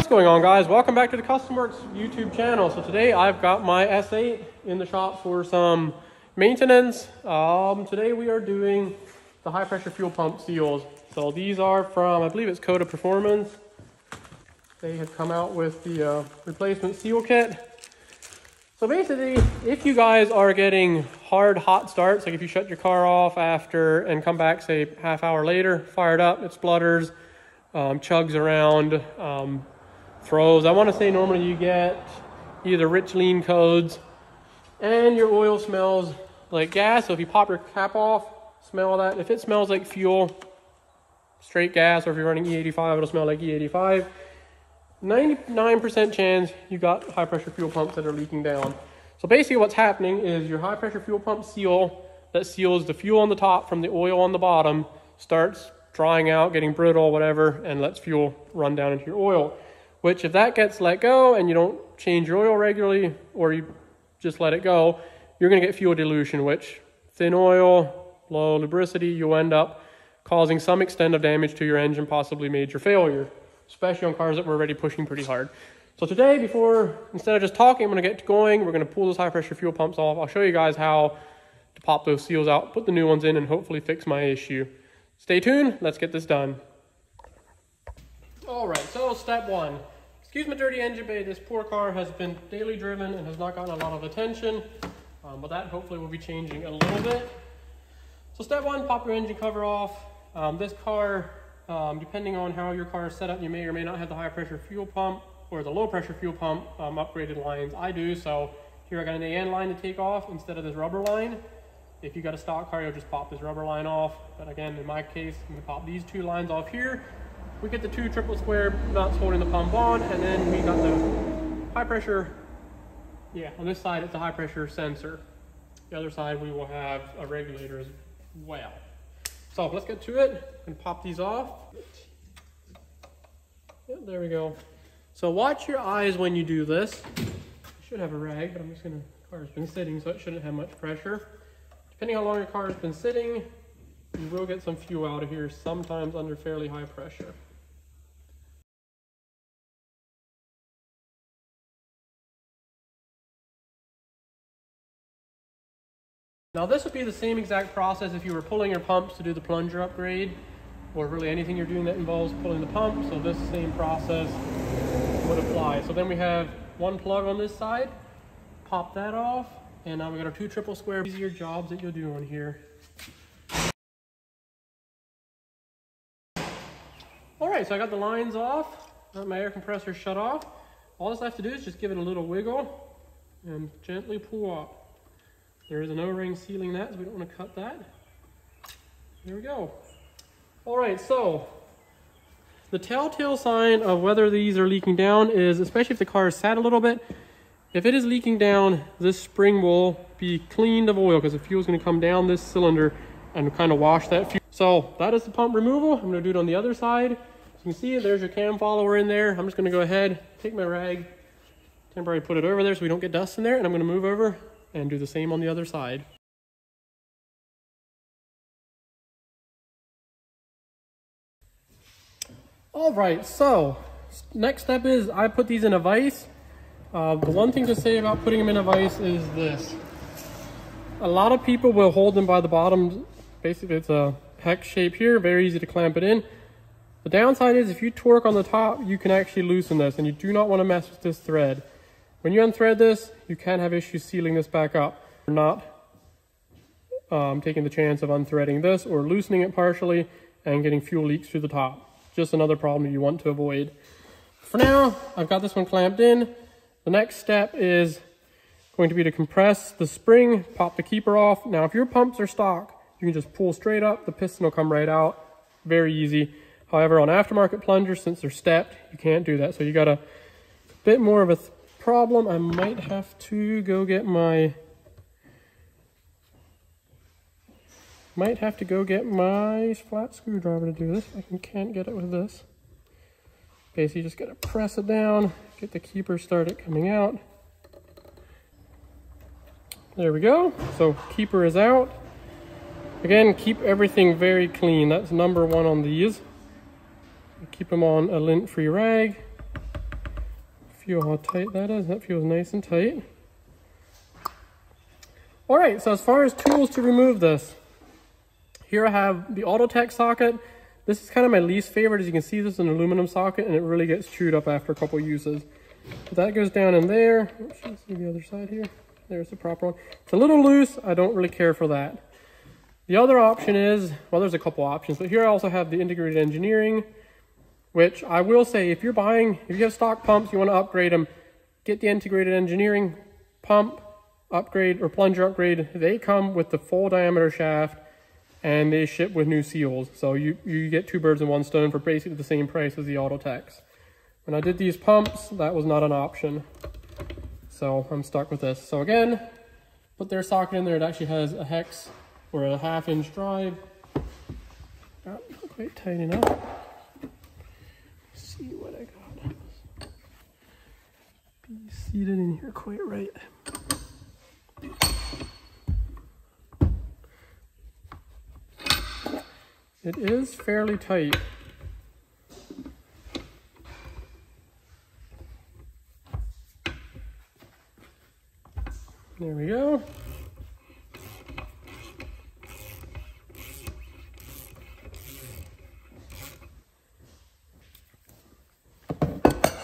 What's going on, guys? Welcome back to the Custom Works YouTube channel. So today I've got my S8 in the shop for some maintenance. Today we are doing the high pressure fuel pump seals. So these are from, I believe it's Coda Performance. They have come out with the replacement seal kit. So basically, if you guys are getting hard hot starts, like if you shut your car off after and come back say half hour later, fire it up, it splutters, chugs around, throws. I want to say normally you get either rich lean codes and your oil smells like gas. So if you pop your cap off, smell that. If it smells like fuel, straight gas, or if you're running E85, it'll smell like E85. 99% chance you got high pressure fuel pumps that are leaking down. So basically what's happening is your high pressure fuel pump seal that seals the fuel on the top from the oil on the bottom starts drying out, getting brittle, whatever, and lets fuel run down into your oil. Which if that gets let go and you don't change your oil regularly, or you just let it go, you're gonna get fuel dilution, which thin oil, low lubricity, you'll end up causing some extent of damage to your engine, possibly major failure, especially on cars that were already pushing pretty hard. So today, instead of just talking, I'm gonna get going. We're gonna pull those high pressure fuel pumps off. I'll show you guys how to pop those seals out, put the new ones in, and hopefully fix my issue. Stay tuned, let's get this done. All right, so step one. Excuse my dirty engine bay. This poor car has been daily driven and has not gotten a lot of attention, but that hopefully will be changing a little bit. So step one, pop your engine cover off. This car, depending on how your car is set up, you may or may not have the high pressure fuel pump or the low pressure fuel pump upgraded lines. I do, so here I got an AN line to take off instead of this rubber line. If you got a stock car, you'll just pop this rubber line off. But again, in my case, I'm gonna pop these two lines off here. We get the two triple square nuts holding the pump on, and then we got the high pressure, on this side it's a high pressure sensor. The other side we will have a regulator as well. So let's get to it and pop these off. Yep, there we go. So watch your eyes when you do this. I should have a rag, but the car's been sitting, so it shouldn't have much pressure. Depending how long your car has been sitting, you will get some fuel out of here, sometimes under fairly high pressure. Now this would be the same exact process if you were pulling your pumps to do the plunger upgrade, or really anything you're doing that involves pulling the pump. So this same process would apply. So then we have one plug on this side, pop that off, and now we got our two triple square easier jobs that you'll do on here. All right, so I got the lines off, got my air compressor shut off. All this I have to do is just give it a little wiggle and gently pull up. There is an O-ring sealing that, so we don't want to cut that. There we go. All right, so the telltale sign of whether these are leaking down is, especially if the car is sat a little bit, if it is leaking down, this spring will be cleaned of oil because the fuel is going to come down this cylinder and kind of wash that fuel. So that is the pump removal. I'm going to do it on the other side. So you can see there's your cam follower in there. I'm just going to go ahead, take my rag, temporarily put it over there so we don't get dust in there, and I'm going to move over and do the same on the other side. All right, so next step is I put these in a vise. The one thing to say about putting them in a vise is this. A lot of people will hold them by the bottom. Basically, it's a hex shape here, very easy to clamp it in. The downside is if you torque on the top, you can actually loosen this, and you do not want to mess with this thread. When you unthread this, you can have issues sealing this back up. You're not taking the chance of unthreading this or loosening it partially and getting fuel leaks through the top. Just another problem you want to avoid. For now, I've got this one clamped in. The next step is going to be to compress the spring, pop the keeper off. Now, if your pumps are stock, you can just pull straight up, the piston will come right out. Very easy. However, on aftermarket plungers, since they're stepped, you can't do that. So you got a bit more of a problem. I might have to go get my flat screwdriver to do this. I can't get it with this. Basically, just gotta press it down, get the keeper started coming out. There we go. So keeper is out. Again, keep everything very clean. That's number one on these. Keep them on a lint-free rag. feel how tight that is. That feels nice and tight. All right, so as far as tools to remove this, here I have the Autotech socket. This is kind of my least favorite. As you can see, this is an aluminum socket and it really gets chewed up after a couple uses. So that goes down in there. Let's see the other side here. There's the proper one. It's a little loose. I don't really care for that. The other option is, well, there's a couple options, but here I also have the integrated engineering, which I will say, if you have stock pumps, you want to upgrade them, get the integrated engineering pump upgrade or plunger upgrade. They come with the full diameter shaft and they ship with new seals. So you get two birds in one stone for basically the same price as the Autotechs. When I did these pumps, that was not an option. So I'm stuck with this. So again, put their socket in there. It actually has a hex or a 1/2 inch drive. Not quite tight enough. Let's see what I got. Be seated in here quite right. It is fairly tight. There we go.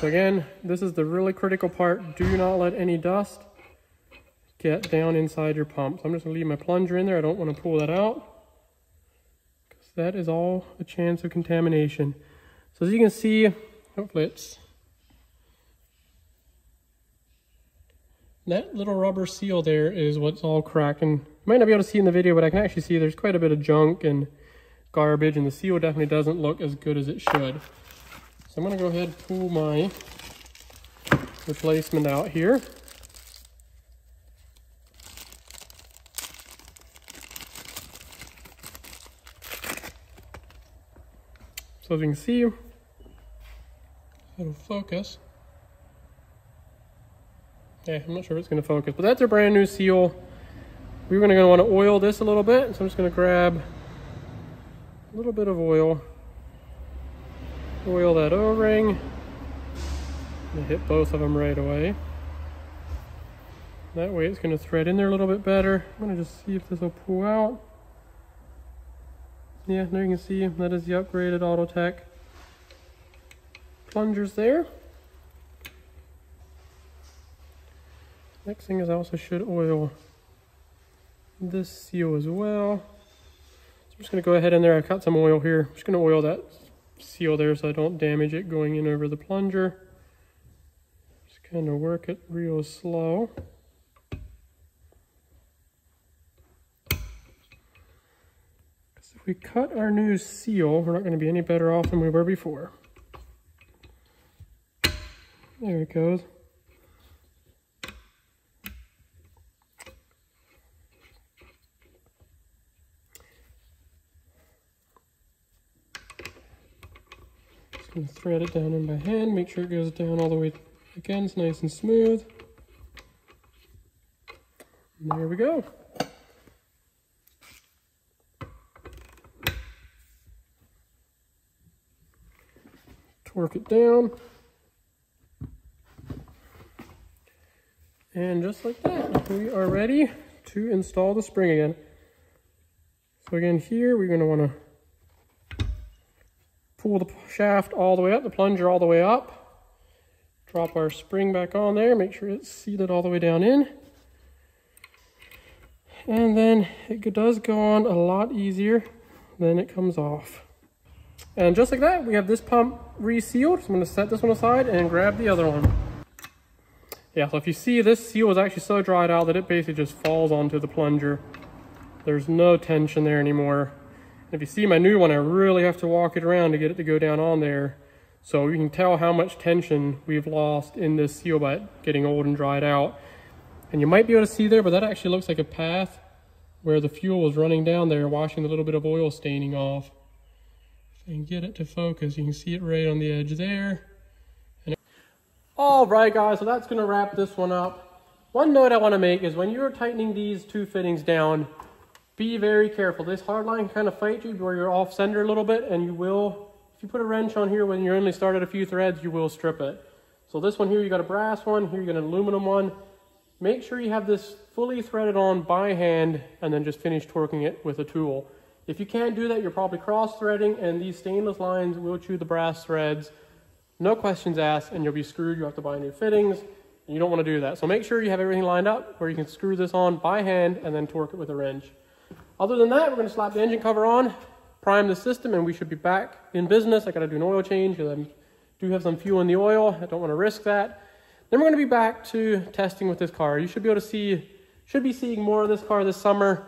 So again, this is the really critical part. Do not let any dust get down inside your pump. So I'm just gonna leave my plunger in there. I don't want to pull that out, because that is all a chance of contamination. So as you can see, hopefully it's that little rubber seal there is what's all cracked. And you might not be able to see in the video, but I can actually see there's quite a bit of junk and garbage, and the seal definitely doesn't look as good as it should. So I'm going to go ahead and pull my replacement out here. So as you can see, it'll focus. Yeah, I'm not sure if it's going to focus, but that's a brand new seal. We're going to want to oil this a little bit, so I'm just going to grab a little bit of oil, oil that O-ring, and hit both of them right away. That way it's going to thread in there a little bit better. I'm going to just see if this will pull out. Yeah, there you can see that is the upgraded Autotech plungers there. Next thing is I also should oil this seal as well. So I'm just going to go ahead in there. I cut some oil here. I'm just going to oil that seal there so I don't damage it going in over the plunger. Just kind of work it real slow. Because if we cut our new seal, we're not going to be any better off than we were before. There it goes. Going to thread it down in by hand, make sure it goes down all the way again, it's nice and smooth. And there we go. Torque it down. And just like that, we are ready to install the spring again. So again, here we're going to want to pull the shaft all the way up, the plunger all the way up. Drop our spring back on there, make sure it's seated all the way down in. And then it does go on a lot easier than it comes off. And just like that, we have this pump resealed. So I'm going to set this one aside and grab the other one. Yeah, so if you see, this seal is actually so dried out that it basically just falls onto the plunger. There's no tension there anymore. If you see my new one, I really have to walk it around to get it to go down on there. So you can tell how much tension we've lost in this seal by it getting old and dried out. And you might be able to see there, but that actually looks like a path where the fuel was running down there, washing a little bit of oil staining off. If I can get it to focus, you can see it right on the edge there. All right, guys, so that's gonna wrap this one up. One note I wanna make is when you're tightening these two fittings down, be very careful. This hard line can kind of fight you where you're off center a little bit, and you will, if you put a wrench on here when you're only started a few threads, you will strip it. So this one here, you got a brass one, here you got an aluminum one. Make sure you have this fully threaded on by hand and then just finish torquing it with a tool. If you can't do that, you're probably cross-threading, and these stainless lines will chew the brass threads. No questions asked, and you'll be screwed. You'll have to buy new fittings, and you don't want to do that. So make sure you have everything lined up where you can screw this on by hand and then torque it with a wrench. Other than that, we're going to slap the engine cover on, prime the system, and we should be back in business. I got to do an oil change because I do have some fuel in the oil. I don't want to risk that. Then we're going to be back to testing with this car. You should be able to see, should be seeing more of this car this summer.